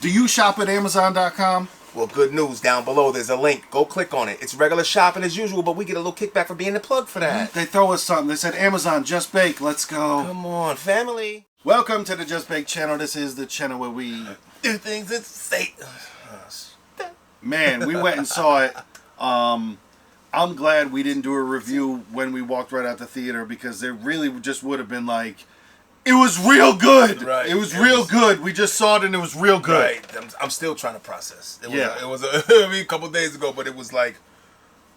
Do you shop at Amazon.com? Well, good news. Down below, there's a link. Go click on it. It's regular shopping as usual, but we get a little kickback for being the plug for that. They throw us something. They said, Amazon, Just Bake. Let's go. Come on, family. Welcome to the Just Bake channel. This is the channel where we do things that say... Man, we went and saw it. I'm glad we didn't do a review when we walked right out the theater, because there really just would have been like... It was real good. Right. It was real good. We just saw it and it was real good. Right. I'm still trying to process. It was a couple days ago, but it was like,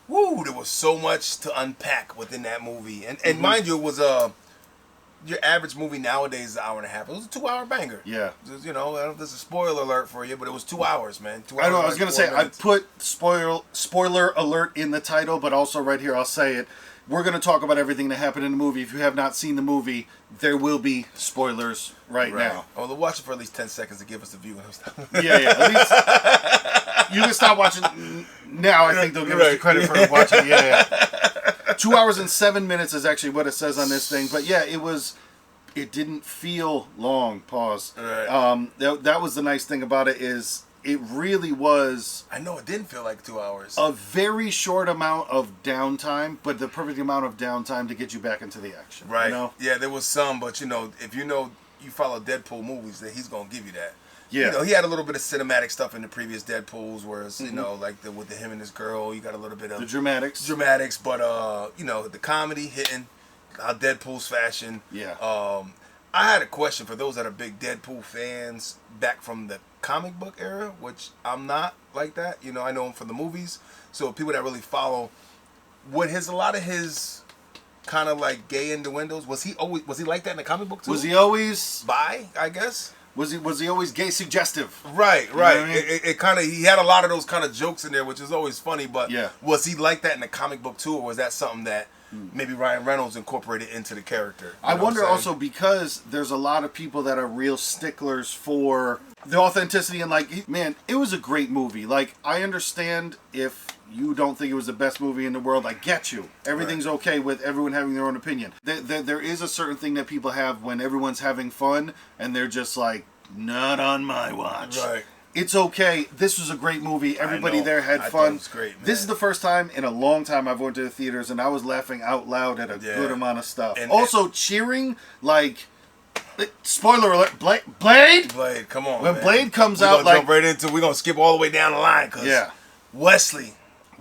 woo, there was so much to unpack within that movie. And mind you, it was your average movie nowadays is an hour and a half. It was a 2-hour banger. Yeah. Just, you know, I don't know if this is a spoiler alert for you, but it was 2 hours, man. 2 hours. I know, I was going to say, I put spoiler alert in the title, but also right here I'll say it. We're going to talk about everything that happened in the movie. If you have not seen the movie, there will be spoilers right now. Oh, they'll watch it for at least 10 seconds to give us a view. Yeah. At least you can stop watching now. I think they'll give us the credit for watching. Yeah. 2 hours and 7 minutes is actually what it says on this thing. But yeah, it didn't feel long. Pause. Right. That was the nice thing about it is... It really was... I know, it didn't feel like 2 hours. A very short amount of downtime, but the perfect amount of downtime to get you back into the action. Right. You know? Yeah, there was some, but you know, if you follow Deadpool movies, that he's going to give you that. Yeah. You know, he had a little bit of cinematic stuff in the previous Deadpools, whereas, you know, like with him and his girl, you got a little bit of... The dramatics. But, you know, the comedy hitting, how Deadpool's fashion. Yeah. I had a question for those that are big Deadpool fans back from the comic book era, which I'm not like that. You know, I know him from the movies. So people that really follow, a lot of his kind of like gay innuendos, was he like that in the comic book too? Was he always bi, I guess? Was he always gay suggestive? Right. You know what I mean? It kind of, he had a lot of those kind of jokes in there, which is always funny. But yeah. Was he like that in the comic book too, or was that something that maybe Ryan Reynolds incorporated into the character? I wonder also, because there's a lot of people that are real sticklers for the authenticity, and like, man, it was a great movie. Like, I understand if you don't think it was the best movie in the world. I get you. Everything's okay with everyone having their own opinion. There is a certain thing that people have when everyone's having fun and they're just like, not on my watch. Right. It's okay. This was a great movie. Everybody there had fun. It was great, man. This is the first time in a long time I've went to the theaters and I was laughing out loud at a good amount of stuff. And also cheering, like, spoiler alert, Blade, come on, when man. Blade comes we're out, gonna jump right into, we're going to skip all the way down the line, because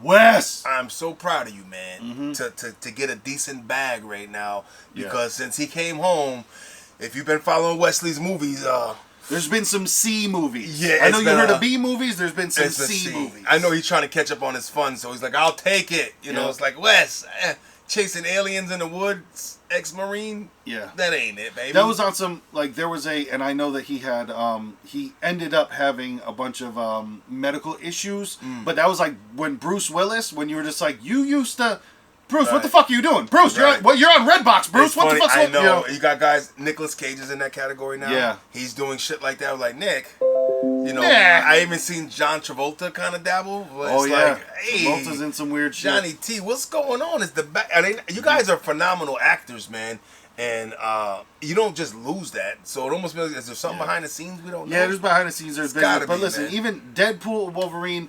Wes, I'm so proud of you, man, to get a decent bag right now, because since he came home, if you've been following Wesley's movies, there's been some C movies. Yeah, I know you heard of B movies. There's been some C movies. I know he's trying to catch up on his fun, so he's like, I'll take it. You know, it's like, Wes, chasing aliens in the woods, ex-Marine. Yeah. That ain't it, baby. That was on some, like, there was and I know that he had, he ended up having a bunch of medical issues, but that was like when Bruce Willis, when you were just like, you used to... Bruce, what the fuck are you doing? Bruce, you're on Redbox, Bruce. What the fuck's I know. You know? You got guys, Nicolas Cage is in that category now. Yeah. He's doing shit like that. I was like, Nick, you know, I even seen John Travolta kind of dabble. It's like, hey, Travolta's in some weird shit. Johnny T, what's going on? Is the back? I mean, you guys are phenomenal actors, man. And you don't just lose that. So it almost feels like, is there something behind the scenes we don't know? Yeah, there's behind the scenes. There's business. But listen, even Deadpool, Wolverine,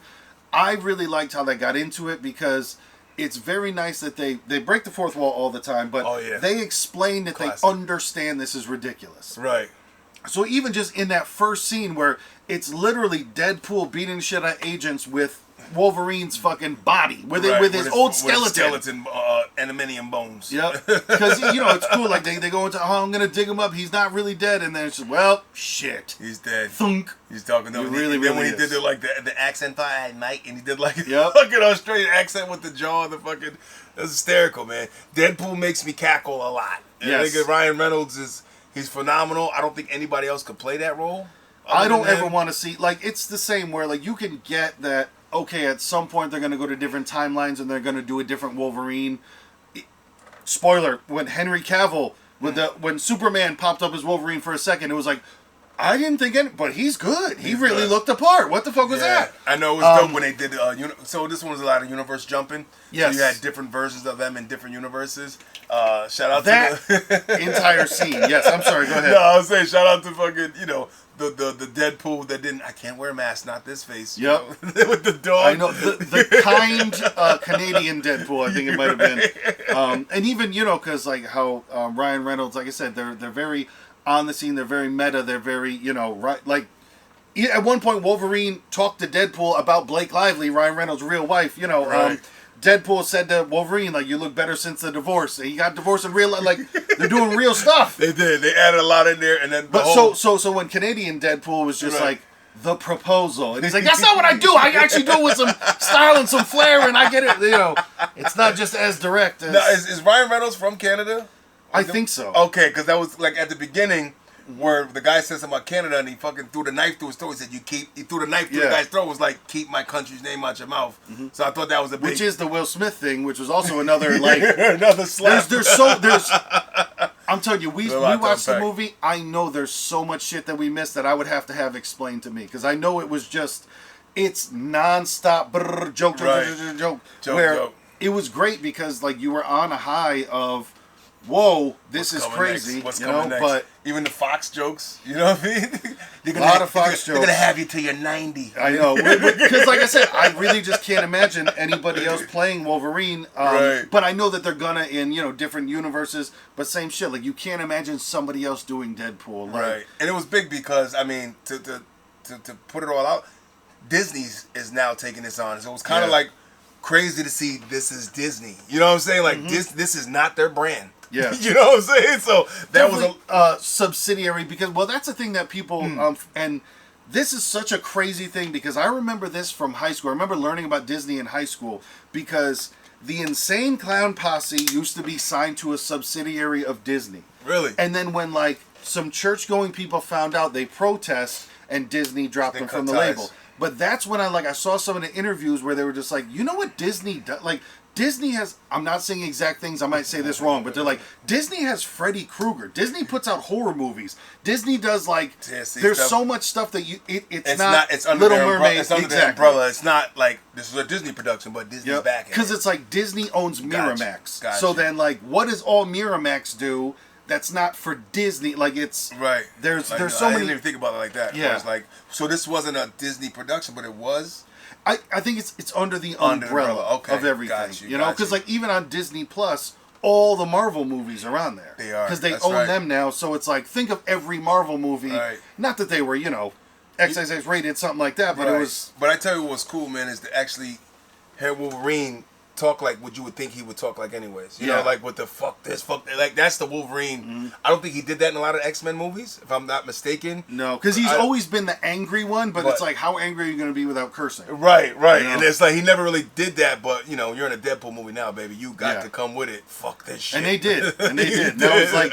I really liked how they got into it, because... It's very nice that they break the fourth wall all the time, but they explain that they understand this is ridiculous. Right. So even just in that first scene where it's literally Deadpool beating shit at agents with Wolverine's fucking body, with his old skeleton. Aluminium bones. Yep. Because, you know, it's cool. Like, they go into, I'm going to dig him up. He's not really dead. And then it's just, well, shit. He's dead. Thunk. He's talking to him. Really when he did the accent fire Mike, and he did like a fucking Australian accent with the jaw, that's hysterical, man. Deadpool makes me cackle a lot. And I think Ryan Reynolds he's phenomenal. I don't think anybody else could play that role. I don't ever want to see, like, it's the same where, like, you can get that, okay, at some point they're going to go to different timelines and they're going to do a different Wolverine. Spoiler, when Henry Cavill, when Superman popped up as Wolverine for a second, it was like, I didn't think any, but he's good. He really looked apart. What the fuck was that? I know it was dope when they did. So this one was a lot of universe jumping. Yes. So you had different versions of them in different universes. Shout out that to the entire scene. Yes, I'm sorry. Go ahead. No, I was saying shout out to fucking the Deadpool that didn't. I can't wear a mask, not this face. Yep. With the dog. I know the kind Canadian Deadpool. I think it might have been, and even because like how Ryan Reynolds, like I said, they're very on the scene. They're very meta. They're very right like. At one point, Wolverine talked to Deadpool about Blake Lively, Ryan Reynolds' real wife. Right. Deadpool said to Wolverine, like, "You look better since the divorce." And he got divorced in real life. Like, they're doing real stuff. They did. They added a lot in there, and then. So when Canadian Deadpool was just like the proposal, and he's like, "That's not what I do. I actually do it with some style and some flair, and I get it. It's not just as direct." As... Now, is Ryan Reynolds from Canada? I think so. Okay, because that was like at the beginning. Where the guy said something about Canada and he fucking threw the knife through his throat. He said, he threw the knife through the guy's throat. It was like, keep my country's name out your mouth. Mm-hmm. So I thought that was a big... Which is the Will Smith thing, which was also another, like... another slap. I'm telling you, we watched the movie. I know there's so much shit that we missed that I would have to have explained to me. Because I know it was just... It's nonstop joke. It was great because, like, you were on a high of... Whoa, this is crazy. What's coming next? But even the Fox jokes, you know what I mean? A lot of Fox jokes. They're going to have you till you're 90. I know. Because, like I said, I really just can't imagine anybody else playing Wolverine. Right. But I know that they're going to in, different universes. But same shit. Like, you can't imagine somebody else doing Deadpool. Like, right. And it was big because, I mean, to put it all out, Disney is now taking this on. So it was kind of like crazy to see this is Disney. You know what I'm saying? Like, this is not their brand. Yeah. You know what I'm saying? So that definitely was a subsidiary because, that's the thing that people, and this is such a crazy thing because I remember this from high school. I remember learning about Disney in high school because the Insane Clown Posse used to be signed to a subsidiary of Disney. Really? And then when, like, some church-going people found out, they protest and Disney dropped them from the label. But that's when I saw some of the interviews where they were just like, you know what Disney does? Like, Disney has, I'm not saying exact things, I might say this wrong, but they're like, Disney has Freddy Krueger. Disney puts out horror movies. Disney does, like, there's so much stuff that it's not under Little Mermaid. It's under the umbrella. It's not like, this is a Disney production, but Disney's back. Because it's like Disney owns Miramax. Gotcha. So then, like, what does all Miramax do that's not for Disney? Like, it's... Right. There's so many... I didn't even think about it like that. Yeah. It's like, so this wasn't a Disney production, but it was... I think it's under the umbrella of everything. Got you, because like even on Disney Plus, all the Marvel movies are on there. They are. Because they own them now. So it's like, think of every Marvel movie. Right. Not that they were, XXX rated, something like that, but it was... But I tell you what's cool, man, is to actually hear Wolverine talk like what you would think he would talk like anyways. You know, like what the fuck this, fuck that. Like, that's the Wolverine. Mm-hmm. I don't think he did that in a lot of X-Men movies, if I'm not mistaken. No, because he's always been the angry one, but it's like, how angry are you going to be without cursing? Right. And it's like, he never really did that, but, you're in a Deadpool movie now, baby. You got to come with it. Fuck this shit. And they did. Now, it's like,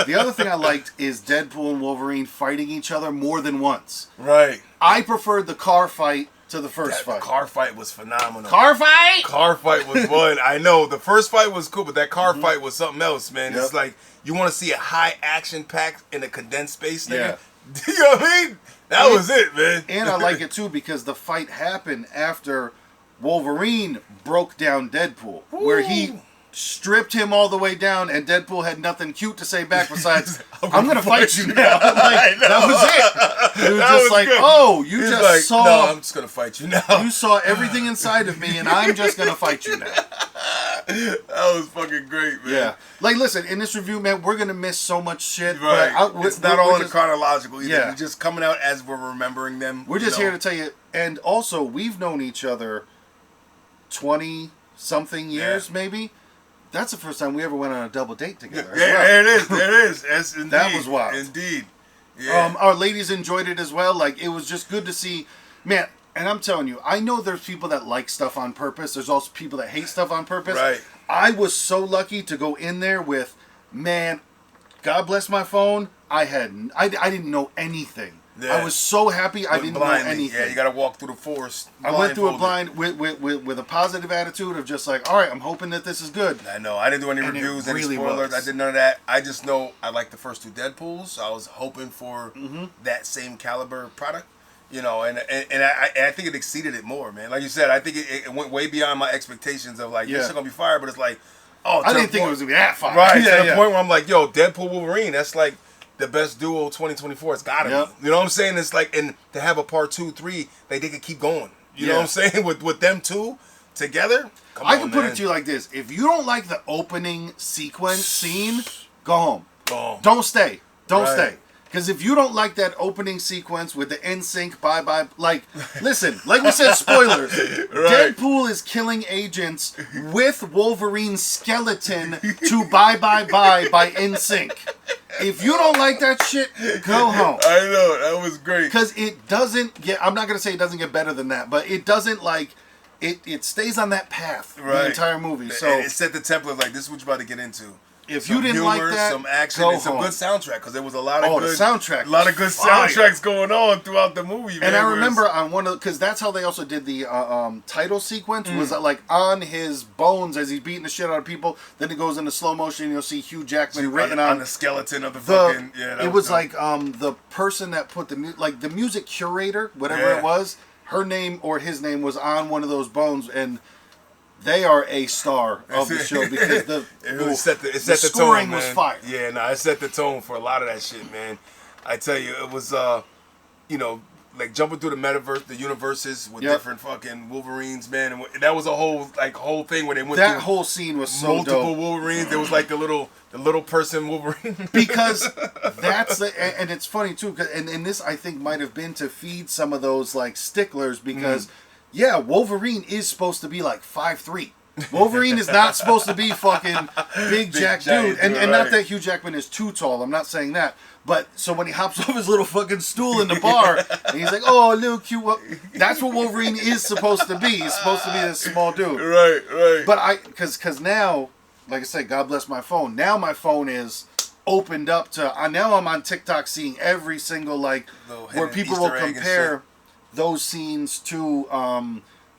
the other thing I liked is Deadpool and Wolverine fighting each other more than once. Right. I preferred the car fight to the first fight. The car fight was phenomenal. Car fight? Car fight was fun. I know. The first fight was cool, but that car fight was something else, man. It's like, you want to see a high action pack in a condensed space, nigga? Yeah. You know what I mean? That was it, man. And I like it, too, because the fight happened after Wolverine broke down Deadpool, where he stripped him all the way down, and Deadpool had nothing cute to say back besides, I'm going to fight you now. Like, that was it. It was just like, good. Oh, you just like, saw... No, I'm just going to fight you now. You saw everything inside of me, and I'm just going to fight you now. That was fucking great, man. Yeah. Like, listen, in this review, man, we're going to miss so much shit. Right. But it's not all in chronological either. Yeah. We're just coming out as we're remembering them. We're just here to tell you, and also, we've known each other 20-something years, maybe. That's the first time we ever went on a double date together. Yeah, it is. Yes, indeed. That was wild. Indeed. Yeah. Our ladies enjoyed it as well. Like, it was just good to see, man. And I'm telling you, I know there's people that like stuff on purpose. There's also people that hate stuff on purpose. Right. I was so lucky to go in there with, man, God bless my phone. I didn't know anything. Yeah. I was so happy I didn't know anything. Yeah, you got to walk through the forest. I went through it blind with a positive attitude of just like, all right, I'm hoping that this is good. I know. I didn't do any reviews, any spoilers. I did none of that. I just know I liked the first two Deadpools. I was hoping for that same caliber product. And I think it exceeded it more, man. Like you said, I think it went way beyond my expectations of like, this is going to be fire, but it's like, I didn't think it was going to be that fire. Right, to the point where I'm like, yo, Deadpool Wolverine, that's like the best duo 2024. It's gotta be. You know what I'm saying? It's like, and to have a part 2, 3, they could keep going. You know what I'm saying? With them two together. I can put it to you like this: if you don't like the opening sequence scene, go home. Go home. Don't stay. Don't stay. Because if you don't like that opening sequence with the NSYNC bye-bye, like, listen, like we said, spoilers. Deadpool is killing agents with Wolverine's skeleton to bye-bye-bye by NSYNC. If you don't like that shit, go home. I know, that was great. Because it doesn't get, I'm not going to say it doesn't get better than that, but it doesn't, like, it stays on that path the entire movie. So it set the template, like, this is what you're about to get into. If you didn't like that, some action, go and some home. good soundtrack, because there was a lot of good the soundtrack, a lot of good soundtracks going on throughout the movie. Man, and I remember on one of, because that's how they also did the title sequence was like on his bones as he's beating the shit out of people. Then it goes into slow motion. You'll see Hugh Jackman written on the skeleton of the fucking. It was like the person that put the the music curator, whatever it was, her name or his name was on one of those bones, and they are a star of the show because it set the scoring tone, was fire. Yeah, no, it set the tone for a lot of that shit, man. I tell you, it was you know, like jumping through the metaverse, the universes with different fucking Wolverines, man. And that was a whole thing where they went. That whole scene was so multiple dope. Wolverines. There was like the little person Wolverine. Because that's and it's funny too. And this I think might have been to feed some of those like sticklers because. Yeah, Wolverine is supposed to be like 5'3". Wolverine is not supposed to be fucking big jack dude. And not that Hugh Jackman is too tall. I'm not saying that. But so when he hops off his little fucking stool in the bar, and he's like, oh, little cute. That's what Wolverine is supposed to be. He's supposed to be this small dude. Right. But because now, like I said, God bless my phone. Now my phone is opened up to, now I'm on TikTok seeing every single, like, where people will compare those scenes to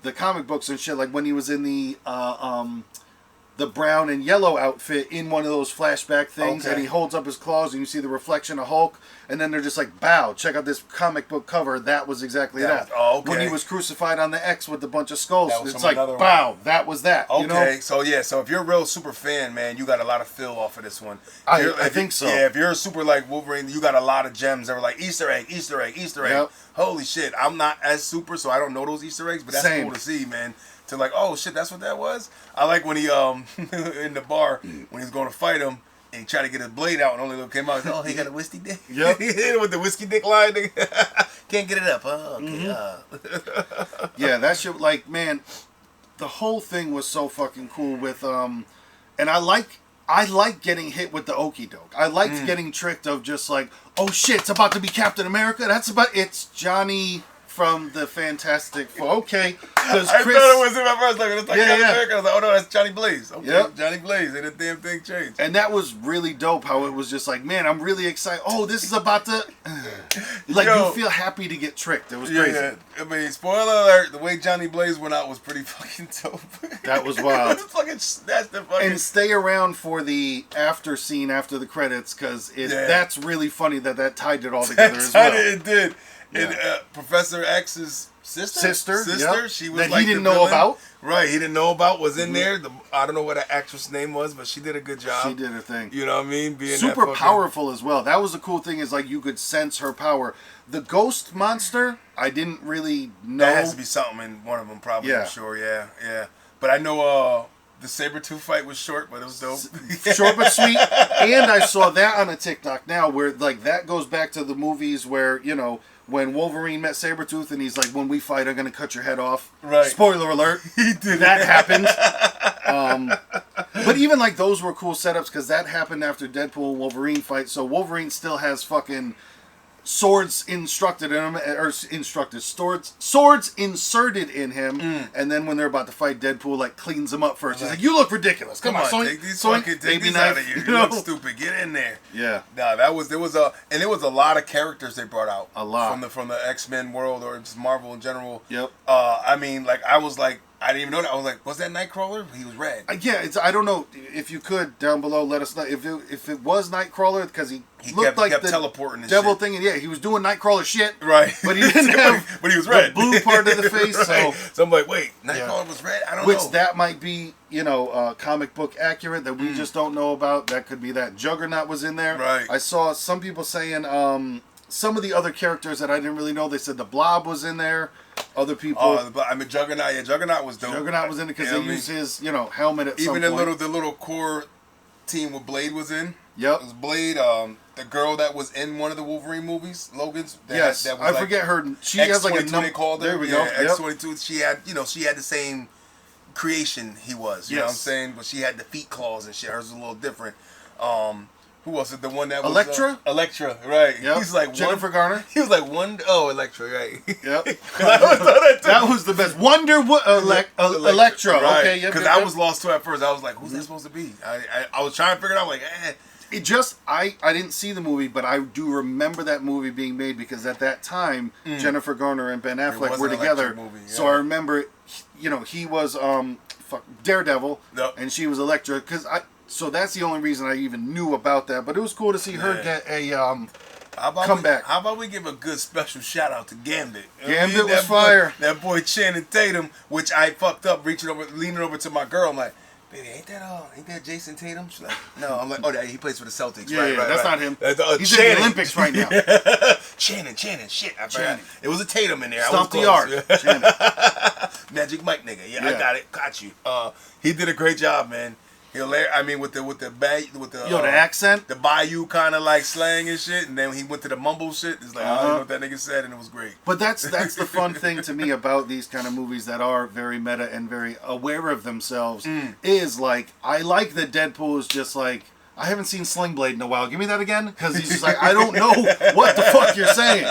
the comic books and shit, like when he was in the brown and yellow outfit in one of those flashback things, and he holds up his claws and you see the reflection of Hulk, and then they're just like, bow, check out this comic book cover. That was exactly that. When he was crucified on the X with a bunch of skulls, it's like, bow, that was that. Okay, you know? so if you're a real super fan, man, you got a lot of fill off of this one. I think so. Yeah, if you're a super like Wolverine, you got a lot of gems that were like Easter egg, Easter egg, Easter egg. Yep. Holy shit, I'm not as super, so I don't know those Easter eggs, but that's cool to see, man. To like, oh shit, that's what that was. I like when he in the bar when he's going to fight him and he tried to get his blade out and only little came out. Oh, he got a whiskey dick. Yep. He hit him with the whiskey dick line. Can't get it up. Oh, okay. Yeah, that shit. Like, man, the whole thing was so fucking cool. With and I like getting hit with the okie doke. I liked getting tricked of just like, oh shit, it's about to be Captain America. It's Johnny from the Fantastic Four. Okay, because I thought it was him at first. Like, it's like Captain America. I was like, oh no, that's Johnny Blaze. Okay, Johnny Blaze, and the damn thing changed. And that was really dope. How it was just like, man, I'm really excited. Oh, this is about to like you feel happy to get tricked. It was crazy. Yeah. I mean, spoiler alert: the way Johnny Blaze went out was pretty fucking dope. That was wild. Fucking snatched the fucking. And stay around for the after scene after the credits because that's really funny that tied it all together as well. It did. And Professor X's sister, yep. She was that like he didn't know about. Right, he didn't know about. Was in there. I don't know what the actress name was, but she did a good job. She did her thing. You know what I mean? Being super powerful as well. That was the cool thing is like you could sense her power. The ghost monster, I didn't really know. That has to be something in one of them, probably. I'm sure. Yeah. But I know the Sabretooth fight was short, but it was dope. Short but sweet. And I saw that on a TikTok now where like that goes back to the movies where, you know, when Wolverine met Sabretooth and he's like, when we fight, I'm going to cut your head off. Right. Spoiler alert. He did. That happened. But even like those were cool setups because that happened after Deadpool and Wolverine fight. So Wolverine still has fucking swords instructed in him, or swords inserted in him, and then when they're about to fight, Deadpool like cleans them up first. He's like, "You look ridiculous. Come on, take these out of here. You look stupid. Get in there." Yeah. Nah, there was a lot of characters they brought out. A lot from the X-Men world or just Marvel in general. Yep. I mean, like I was like. I didn't even know that. I was like, was that Nightcrawler? He was red. Yeah, I don't know. If you could, down below, let us know. If it was Nightcrawler, because he looked like kept the teleporting and devil shit. thing. And yeah, he was doing Nightcrawler shit. Right. But he didn't have but he was red. the blue part of the face. Right. So I'm like, wait, Nightcrawler Yeah. was red? I don't know. Which that might be, comic book accurate that we just don't know about. That could be that Juggernaut was in there. Right. I saw some people saying some of the other characters that I didn't really know. They said the Blob was in there. Other people. Juggernaut. Yeah, Juggernaut was dope. Juggernaut was in it because they used his, helmet at some Even point. the little core team with Blade was in. Yep. It was Blade. The girl that was in one of the Wolverine movies, Logan's. Yes. I forget her. She has like a number. They called her. There we go. X-22. She had the same creation he was. You know what I'm saying? But she had the feet claws and shit. Hers was a little different. Who else? The one that was Elektra? Elektra, right. Yep. He's like Jennifer Garner. He was like Elektra, right. Yep. That was the best. Elektra. Right. Okay, yep. Because I was lost to at first. I was like, who's that supposed to be? I was trying to figure it out, like, It just, I didn't see the movie, but I do remember that movie being made because at that time, Jennifer Garner and Ben Affleck were together. Movie, yeah. So I remember, he was Daredevil, and she was Elektra. So that's the only reason I even knew about that. But it was cool to see her get a comeback. How about we give a good special shout out to Gambit? Gambit was fire. That boy Channing Tatum, which I fucked up, leaning over to my girl. I'm like, baby, ain't that Jason Tatum? She's like, no. I'm like, oh, he plays for the Celtics. Yeah, right, that's not him. He's Channing. in the Olympics right now. Channing, shit. I forgot. It was a Tatum in there. Stomp the yard. Magic Mike nigga. Yeah, Yeah. I got it. Got you. He did a great job, man. I mean, with the the accent, the Bayou kind of like slang and shit, and then he went to the mumble shit. It's like I don't know what that nigga said, and it was great. But that's the fun thing to me about these kind of movies that are very meta and very aware of themselves. Is like I like that Deadpool is just like, I haven't seen Sling Blade in a while. Give me that again, because he's just like, I don't know what the fuck you're saying,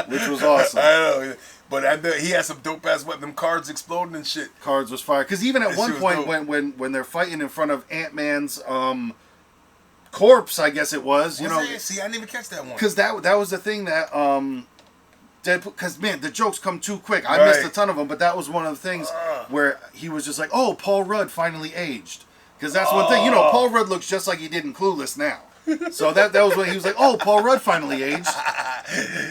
which was awesome. I know. But he had some dope ass weapon. Them cards exploding and shit. Cards was fire. Because even at one point when they're fighting in front of Ant-Man's corpse, I guess it was. See, I didn't even catch that one. Because that was the thing that Deadpool. Because man, the jokes come too quick. I missed a ton of them, but that was one of the things where he was just like, "Oh, Paul Rudd finally aged." Because that's one thing. Paul Rudd looks just like he did in Clueless now. So that was when he was like, "Oh, Paul Rudd finally aged."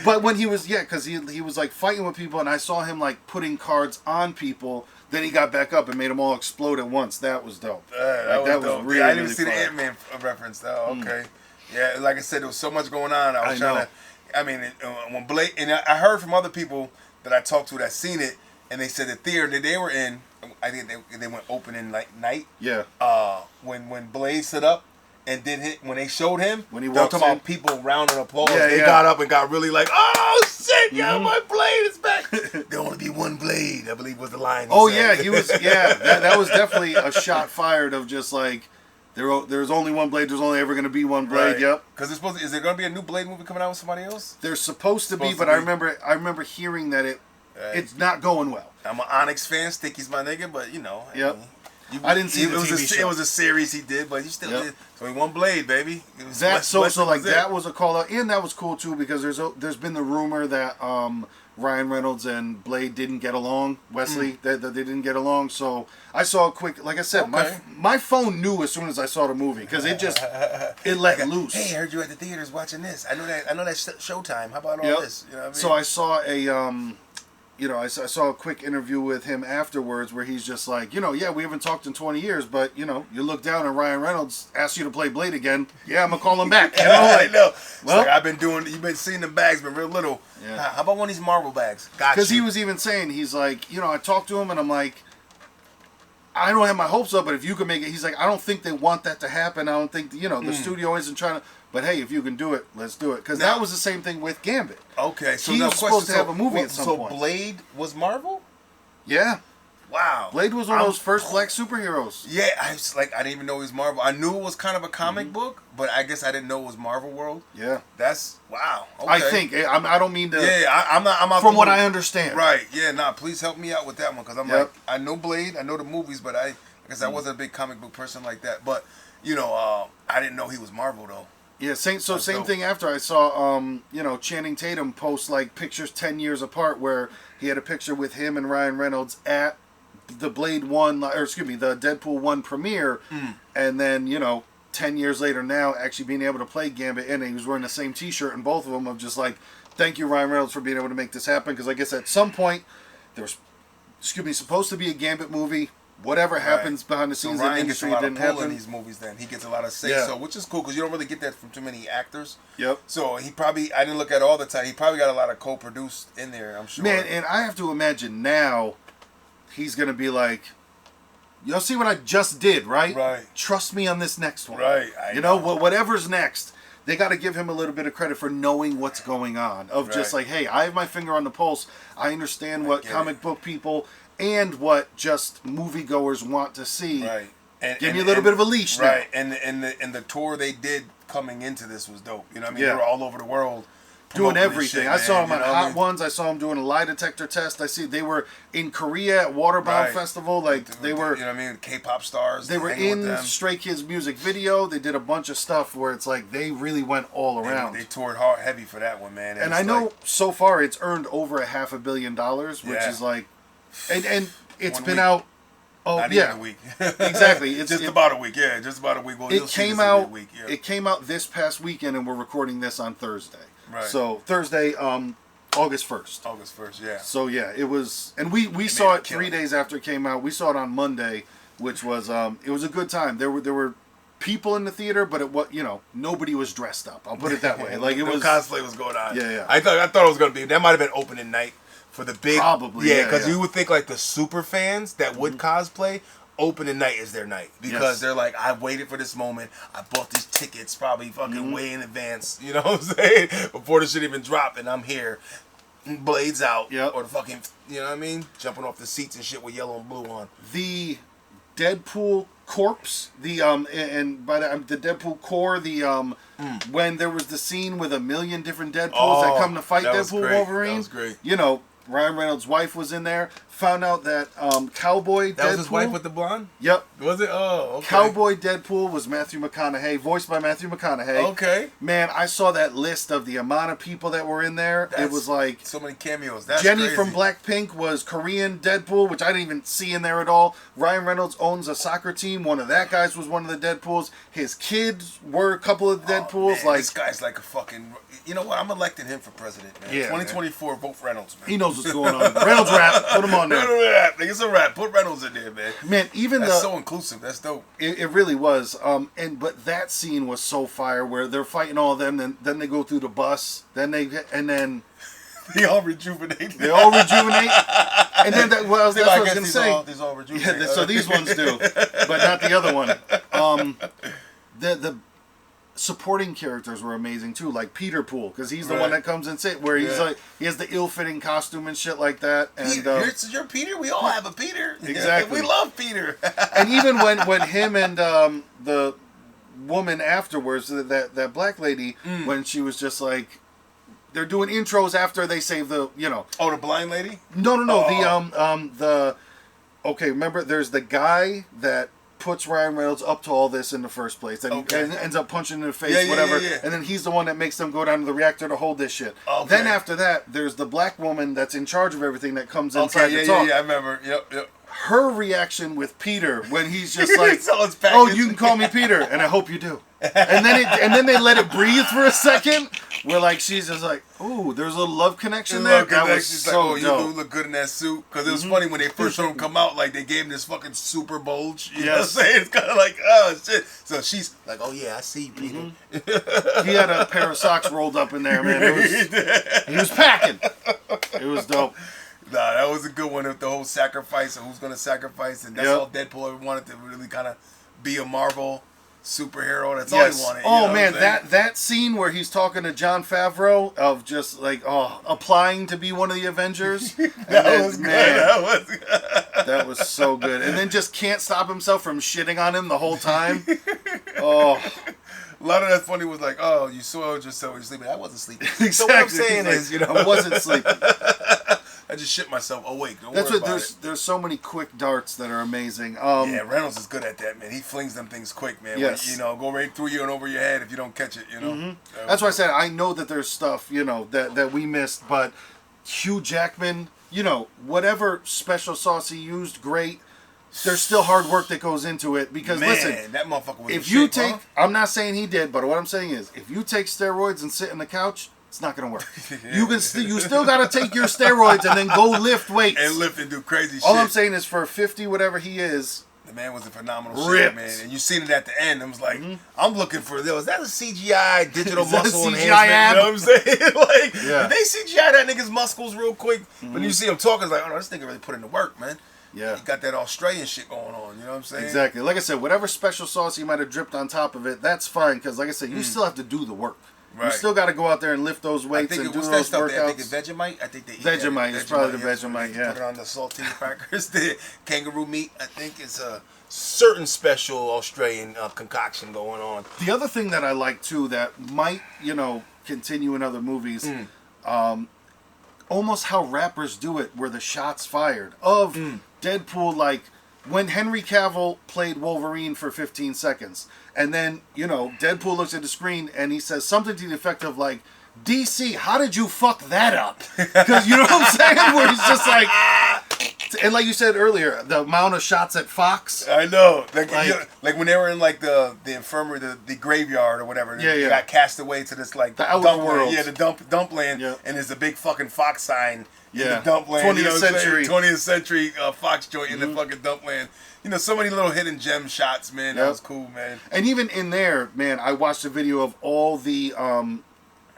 But when he was, because he was like fighting with people, and I saw him like putting cards on people. Then he got back up and made them all explode at once. That was dope. That was dope. Really, I didn't really see fun. the Ant-Man reference though. Okay. Yeah, like I said, there was so much going on. I was trying to. I mean, when Blade, and I heard from other people that I talked to that seen it, and they said the theater that they were in, I think they went opening like night. Yeah. When Blade stood up and did hit, when they showed him, when he walked talking about people round of applause. Yeah, they got up and got really like, oh shit, yo, my Blade is back. There only be one Blade, I believe was the line. He was. Yeah, that was definitely a shot fired of just like. There's only one Blade. There's only ever going to be one Blade. Right. Yep. Because is there going to be a new Blade movie coming out with somebody else? There's supposed to be, but I remember hearing that it's not going well. I'm an Onyx fan. Sticky's my nigga, but Yep. I didn't see the TV show. It was a series he did, but he still did. So he won Blade, baby. That was a call out, and that was cool too because there's been the rumor that Ryan Reynolds and Blade didn't get along. Wesley, that they didn't get along. So I saw a quick, like I said, my phone knew as soon as I saw the movie because it let loose. Hey, I heard you at the theaters watching this. I know that's Showtime. How about all this? You know what I mean? So I saw I saw a quick interview with him afterwards where he's just like, we haven't talked in 20 years, but, you look down and Ryan Reynolds asks you to play Blade again. Yeah, I'm going to call him back. I know. Well, like you've been seeing the bags, but real little. Yeah. How about one of these Marvel bags? Gotcha. Because he was even saying, he's like, I talked to him and I'm like, I don't have my hopes up, but if you can make it, he's like, I don't think they want that to happen. I don't think, the studio isn't trying to. But hey, if you can do it, let's do it. Because that was the same thing with Gambit. Okay, so he was supposed to have a movie at some point. So Blade was Marvel? Yeah. Wow. Blade was one of those first black superheroes. Yeah, I didn't even know he was Marvel. I knew it was kind of a comic book, but I guess I didn't know it was Marvel World. Yeah. That's wow. Okay. I think I don't mean to. Yeah, I'm not. From what I understand. Right. Yeah. Nah. Please help me out with that one because I'm like I know Blade, I know the movies, but I wasn't a big comic book person like that. But I didn't know he was Marvel though. Yeah, same thing after I saw, Channing Tatum post, like, pictures 10 years apart where he had a picture with him and Ryan Reynolds at the the Deadpool 1 premiere, and then, 10 years later now, actually being able to play Gambit, and he was wearing the same T-shirt in both of them of just like, thank you, Ryan Reynolds, for being able to make this happen. Because I guess at some point there was, supposed to be a Gambit movie. Whatever happens behind the scenes in the industry didn't happen. In these movies, then he gets a lot of say so, which is cool because you don't really get that from too many actors. Yep. So he probably, I didn't look at all the time. He probably got a lot of co-produced in there. I'm sure. Man, and I have to imagine now, he's gonna be like, "Y'all see what I just did, right? Right. Trust me on this next one. Right. You know, whatever's next." They got to give him a little bit of credit for knowing what's going on. Of just like, hey, I have my finger on the pulse. I understand what comic book people and what just moviegoers want to see. Right. And, give me a little bit of a leash now. Right. And the tour they did coming into this was dope. You know what I mean? They were all over the world. Doing everything. Shit, I saw him on Hot Ones. I saw him doing a lie detector test. They were in Korea at Waterbound Festival. Like they were, you know what I mean? K-pop stars. They were in Stray Kids music video. They did a bunch of stuff where it's like they really went all around. They toured hard, heavy for that one, man. And I know so far it's earned over $500 million, which is like, and it's been out. Oh, not even a week. Exactly. It's just about a week. Yeah, just about a week. Well, it came out. It came out this past weekend, and we're recording this on Thursday. Right. So Thursday, August 1st. August 1st, yeah. So yeah, it was, and we saw it 3 days after it came out. We saw it on Monday, which was it was a good time. There were people in the theater, but nobody was dressed up. I'll put it that way. Like it was cosplay was going on. Yeah. I thought it was gonna be. That might have been opening night for the big. Probably. Yeah, because you would think like the super fans that would cosplay. Opening night is their night because they're like, I waited for this moment. I bought these tickets probably fucking way in advance. You know what I'm saying? Before the shit even dropped, and I'm here, blades out, or the fucking, you know what I mean? Jumping off the seats and shit with yellow and blue on. The Deadpool corpse, and by the Deadpool core, when there was the scene with 1 million different Deadpools that come to fight Deadpool Wolverine. That was great. You know, Ryan Reynolds' wife was in there. Found out that Cowboy Deadpool... That was his wife with the blonde? Yep. Was it? Oh, okay. Cowboy Deadpool was Matthew McConaughey, voiced by Matthew McConaughey. Okay. Man, I saw that list of the amount of people that were in there. It was like... So many cameos. That's Jenny crazy. from Blackpink was Korean Deadpool, which I didn't even see in there at all. Ryan Reynolds owns a soccer team. One of that guys was one of the Deadpools. His kids were a couple of Deadpools. Man, this guy's like a fucking... You know what? I'm electing him for president, man. Yeah, 2024, man. Vote for Reynolds, man. He knows what's going on. Reynolds rap. Put him on there. Reynolds rap. It's a rap. Put Reynolds in there, man. Man, even that's so inclusive. That's dope. It really was. But that scene was so fire where they're fighting all of them, then they go through the bus, then they all rejuvenate. They all rejuvenate. And then that's what I was gonna say. These all rejuvenate. Yeah, so these ones do, but not the other one. The supporting characters were amazing too, like Peter Pool, because he's the one that comes and sit where he's like he has the ill-fitting costume and shit like that. And you're Peter. We all have a Peter. Exactly. We love Peter. And even when him and the woman afterwards, that black lady, when she was just like, they're doing intros after they save the the blind lady. No, okay, remember there's the guy that puts Ryan Reynolds up to all this in the first place, and ends up punching in the face, whatever, and then he's the one that makes them go down to the reactor to hold this shit. Okay. Then after that, there's the black woman that's in charge of everything that comes inside to talk. Yeah, I remember. Yep. Her reaction with Peter when he's just like, "Oh, you can call me Peter, and I hope you do." And then they let it breathe for a second. Where like she's just like, "Ooh, there's a little love connection there." That was so dope. You look good in that suit. Because it was funny when they first showed him come out, like they gave him this fucking super bulge. You know what I'm saying? It's kind of like, oh shit. So she's like, "Oh yeah, I see you, Peter." He had a pair of socks rolled up in there, man. He was packing. It was dope. Nah, that was a good one. With the whole sacrifice and who's gonna sacrifice, and that's all Deadpool ever wanted to really kind of be a Marvel superhero. That's all he wanted. Oh man, that scene where he's talking to Jon Favreau of just like applying to be one of the Avengers. That was good. That was so good. And then just can't stop himself from shitting on him the whole time. Oh. A lot of that funny was like, "Oh, you soiled yourself when you're sleeping." I wasn't sleeping. Exactly. So what I'm saying is, I wasn't sleeping. I just shit myself awake. There's so many quick darts that are amazing. Yeah, Reynolds is good at that, man. He flings them things quick, man. Yes. When, go right through you and over your head if you don't catch it. That's why I said I know that there's stuff that we missed, but Hugh Jackman, whatever special sauce he used, great. there's still hard work that goes into it because listen, that motherfucker was if you take, I'm not saying he did, but what I'm saying is, if you take steroids and sit on the couch, it's not gonna work. You still gotta take your steroids and then go lift weights and lift and do crazy shit. All I'm saying is, for 50, whatever he is, the man was a phenomenal shit, man. And you seen it at the end. I was like, I'm looking for, is that a CGI digital muscle enhancement? You know what I'm saying? Like, did they CGI that nigga's muscles real quick? When you see him talking, it's like, oh no, this nigga really put in the work, man. Yeah. He got that Australian shit going on, you know what I'm saying? Exactly. Like I said, whatever special sauce he might have dripped on top of it, that's fine, because like I said, you still have to do the work. Right. You still got to go out there and lift those weights and do those workouts. I think it's Vegemite. I think they eat Vegemite. It's probably the Vegemite, yeah. Put it on the saltine crackers. The kangaroo meat, I think it's a certain special Australian concoction going on. The other thing that I like, too, that might, continue in other movies, almost how rappers do it, where the shots fired. Of Deadpool, like, when Henry Cavill played Wolverine for 15 seconds, and then, Deadpool looks at the screen and he says something to the effect of, like, DC, how did you fuck that up? Because, you know what I'm saying? Where he's just like... And like you said earlier, the amount of shots at Fox. I know. Like when they were in, like, the infirmary, the graveyard or whatever. They got cast away to this, like... The outer world. Yeah, the dump land. Yeah. And there's a big fucking Fox sign in the dump land. 20th century. 20th century Fox joint in the fucking dump land. So many little hidden gem shots, man. That was cool, man. And even in there, man, I watched a video of all the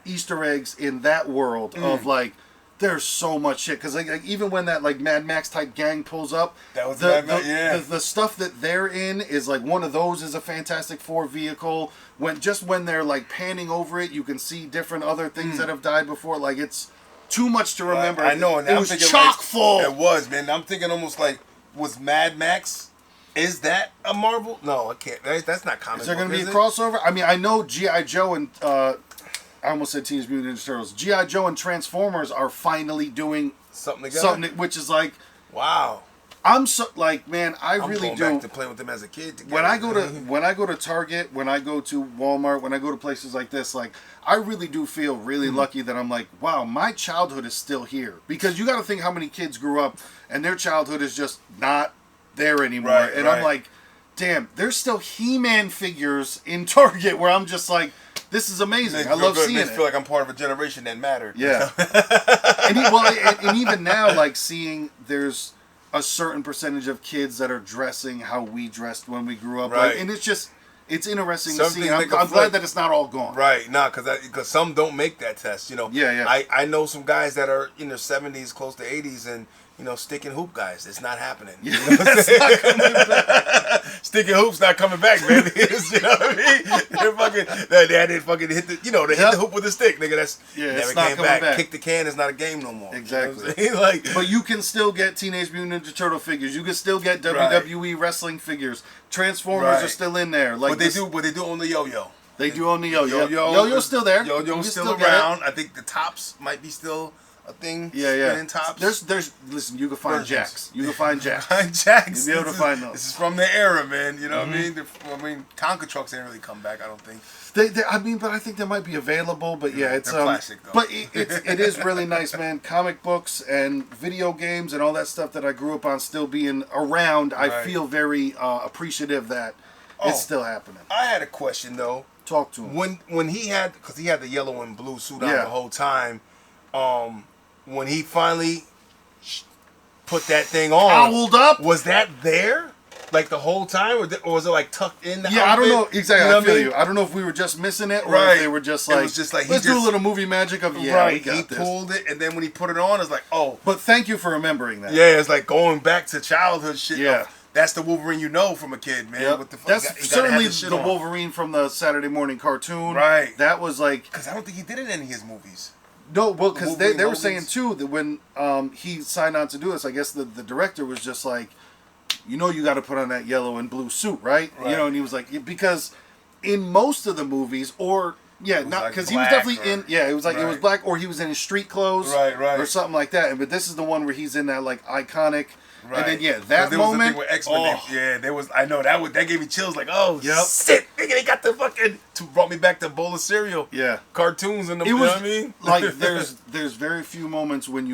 Easter eggs in that world of, like, there's so much shit. Because, like, even when that, like, Mad Max type gang pulls up, that was the stuff that they're in is, like, one of those is a Fantastic Four vehicle. When they're, like, panning over it, you can see different other things that have died before. Like, it's too much to remember. I know. And it was chock full. It was, man. I'm thinking almost like, was Mad Max... Is that a Marvel? No, I can't. That's not comic. Is there going to be a crossover? I mean, I know G.I. Joe and I almost said Teenage Mutant Ninja Turtles. G.I. Joe and Transformers are finally doing something together. Which is like, wow. I'm so like, man, I'm really going back to play with them as a kid. Together. When I go to Target, when I go to Walmart, when I go to places like this, like, I really do feel really lucky that I'm like, wow, my childhood is still here. Because you got to think how many kids grew up and their childhood is just not there anymore. I'm like, damn, there's still He-Man figures in Target where I'm just like, this is amazing. I love seeing it. I feel like I'm part of a generation that mattered. Yeah. and even now, like, seeing there's a certain percentage of kids that are dressing how we dressed when we grew up. Right. Like, and it's interesting to see. I'm glad that it's not all gone. Right. Nah, because some don't make that test, Yeah. I know some guys that are in their 70s, close to 80s, and stick and hoop guys. It's not happening. You know what I'm saying? Not coming back. Stick and hoop's not coming back, man. You know what I mean? They didn't fucking hit the, hit the hoop with a stick, nigga. That's never came back. Kick the can is not a game no more. Exactly. You know like, but you can still get Teenage Mutant Ninja Turtle figures. You can still get WWE wrestling figures. Transformers are still in there. Like, but they do own the yo-yo. They do own the yo-yo. Yo-yo's still there. Yo-yo's still around. I think the tops might be still a thing. Yeah. In tops. Listen, you can find Jacks. You can find Jacks. Jacks. You'll be able to find those. This is from their era, man. You know what I mean? Tonka trucks ain't really come back, I don't think. But I think they might be available. But yeah, it's plastic though. But it is really nice, man. Comic books and video games and all that stuff that I grew up on still being around. Right. I feel very appreciative that it's still happening. I had a question though. Talk to him. When he had, because he had the yellow and blue suit on the whole time. When he finally put that thing on, owled up, was that there like the whole time, or was it like tucked in the outfit? I don't know exactly. I feel you. I don't know if we were just missing it, or if they were just like, it was just like, let's do a little movie magic of we got this. Pulled it, and then when he put it on, it's like, oh. But thank you for remembering that. Yeah, it's like going back to childhood shit. Yeah. That's the Wolverine from a kid, man. Yep. What the fuck? That's certainly the Wolverine from the Saturday morning cartoon. Right. That was like, because I don't think he did it in any of his movies. No, well, because they were saying too that when he signed on to do this, I guess the director was just like, you got to put on that yellow and blue suit, right? And he was like, because in most of the movies, or not because he was definitely it was like it was black, or he was in his street clothes, right, or something like that. But this is the one where he's in that like iconic. Right. And then that moment, was the thing with X-Men. There was. I know that gave me chills. Like, oh shit, nigga, they got the fucking brought me back to a bowl of cereal. Yeah, cartoons and the. You know what I mean? Like there's very few moments when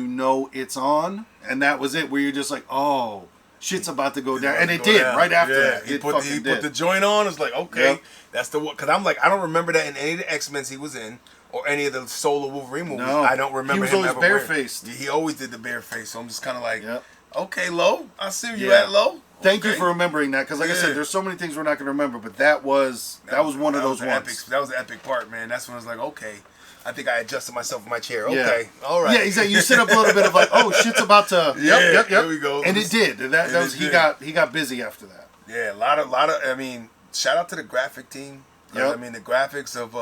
it's on, and that was it. Where you're just like, oh, shit's about to go down. And it did right after that. He put the joint on. It's like, okay, that's the one. Because I'm like, I don't remember that in any of the X-Men he was in. Or any of the solo Wolverine movies. No. I don't remember him ever barefaced. He always did the bare-face. So I'm just kind of like, okay, Lo. I see where you at, Lo. Thank you for remembering that. Because like I said, there's so many things we're not going to remember. But that was one of those ones. That was an epic part, man. That's when I was like, okay. I think I adjusted myself in my chair. Okay. All right. Yeah, exactly. You sit up a little bit of like, oh, shit's about to... Yep. Here we go. And it did. He got busy after that. Yeah, a lot of. I mean, shout out to the graphic team. I mean, the graphics of...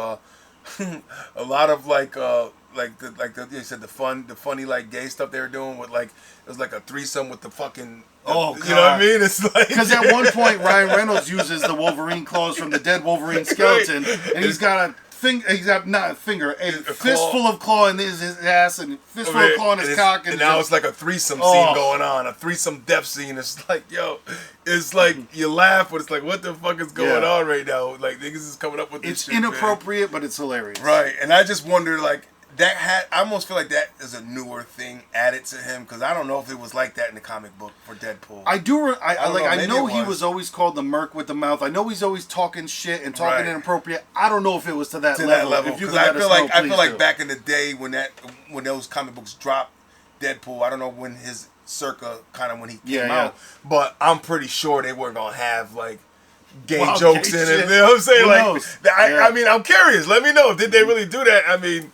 a lot of you said the funny like gay stuff they were doing with like it was like a threesome with the fucking you know what I mean? It's like because at one point Ryan Reynolds uses the Wolverine claws from the dead Wolverine skeleton, and he's got a fistful of claw in his ass and fistful of claw in his cock, and now it's like a threesome scene going on, a threesome death scene. It's like it's like you laugh, but it's like what the fuck is going on right now? Like niggas is coming up with this shit. It's inappropriate, but it's hilarious. Right, and I just wonder like. I almost feel like that is a newer thing added to him because I don't know if it was like that in the comic book for Deadpool. I know he was always called the Merc with the mouth. I know he's always talking shit and talking inappropriate. I don't know if it was to that level. Because I feel like back in the day when those comic books dropped, Deadpool. I don't know when his circa kind of when he came out, but I'm pretty sure they weren't gonna have like. Gay jokes in it. You know what I'm saying? I mean, I'm curious. Let me know. Did they really do that? I mean.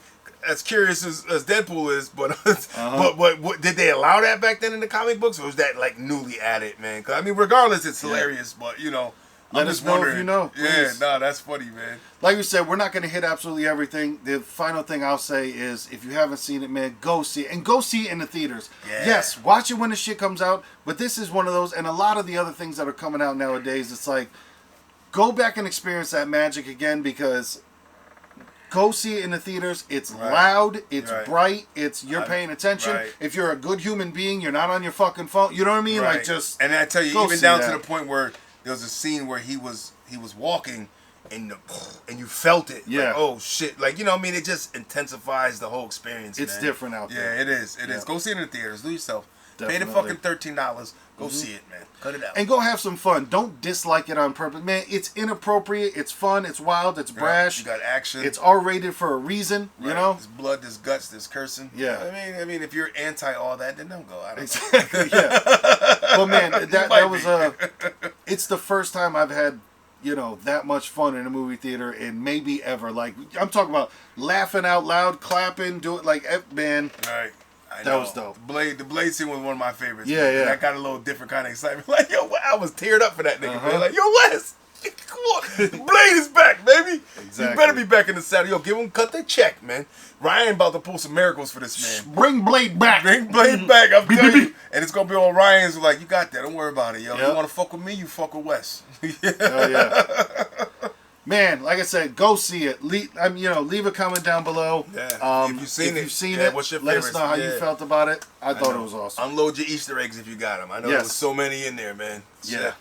As curious as Deadpool is, but but did they allow that back then in the comic books, or was that like newly added, man? Because I mean, regardless, it's hilarious. But let us know if you know. Please. Yeah, that's funny, man. Like we said, we're not going to hit absolutely everything. The final thing I'll say is, if you haven't seen it, man, go see it, and go see it in the theaters. Yeah. Yes, watch it when the shit comes out. But this is one of those, and a lot of the other things that are coming out nowadays. It's like, go back and experience that magic again because. Go see it in the theaters. It's loud. It's bright. You're paying attention. If you're a good human being, you're not on your fucking phone. You know what I mean? Like just. And I tell you, even down to the point where there was a scene where he was walking, and you felt it. Yeah. Like, oh shit! Like what I mean? It just intensifies the whole experience. It's different out there. Yeah, it is. It is. Go see it in the theaters. Do yourself. Definitely. Pay the fucking $13. Go see it, man. Cut it out. And go have some fun. Don't dislike it on purpose. Man, it's inappropriate. It's fun. It's wild. It's brash. You got action. It's R-rated for a reason, you know? There's blood, there's guts, there's cursing. Yeah. I mean, if you're anti all that, then don't go. I don't exactly, yeah. Well, man, that was it's the first time I've had, that much fun in a movie theater and maybe ever. Like, I'm talking about laughing out loud, clapping, do it like, man. Right. That was dope. The Blade scene was one of my favorites. Yeah, yeah. That got a little different kind of excitement. Like, I was teared up for that nigga, man. Like, Wes, come on. Blade is back, baby. Exactly. You better be back in the saddle. Give him cut that check, man. Ryan about to pull some miracles for this man. Bring Blade back. Bring Blade back. I'm telling you. And it's going to be on Ryan's like, you got that. Don't worry about it, yo. You want to fuck with me, you fuck with Wes. Hell yeah. Man, like I said, go see it. Leave a comment down below. Yeah. If you've seen it, what's your favorite? Let us know how you felt about it. I thought it was awesome. Unload your Easter eggs if you got them. I know there was so many in there, man. Yeah.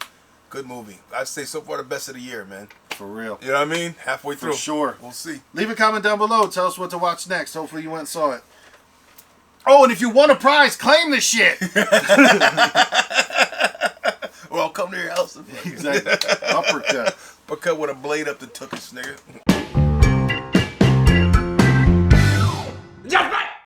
Good movie. I'd say so far the best of the year, man. For real. You know what I mean? Halfway through. For sure. We'll see. Leave a comment down below. Tell us what to watch next. Hopefully you went and saw it. Oh, and if you won a prize, claim the shit. Well, I'll come to your house. Exactly. Uppercut. Uppercut with a blade up the tuchus, nigga.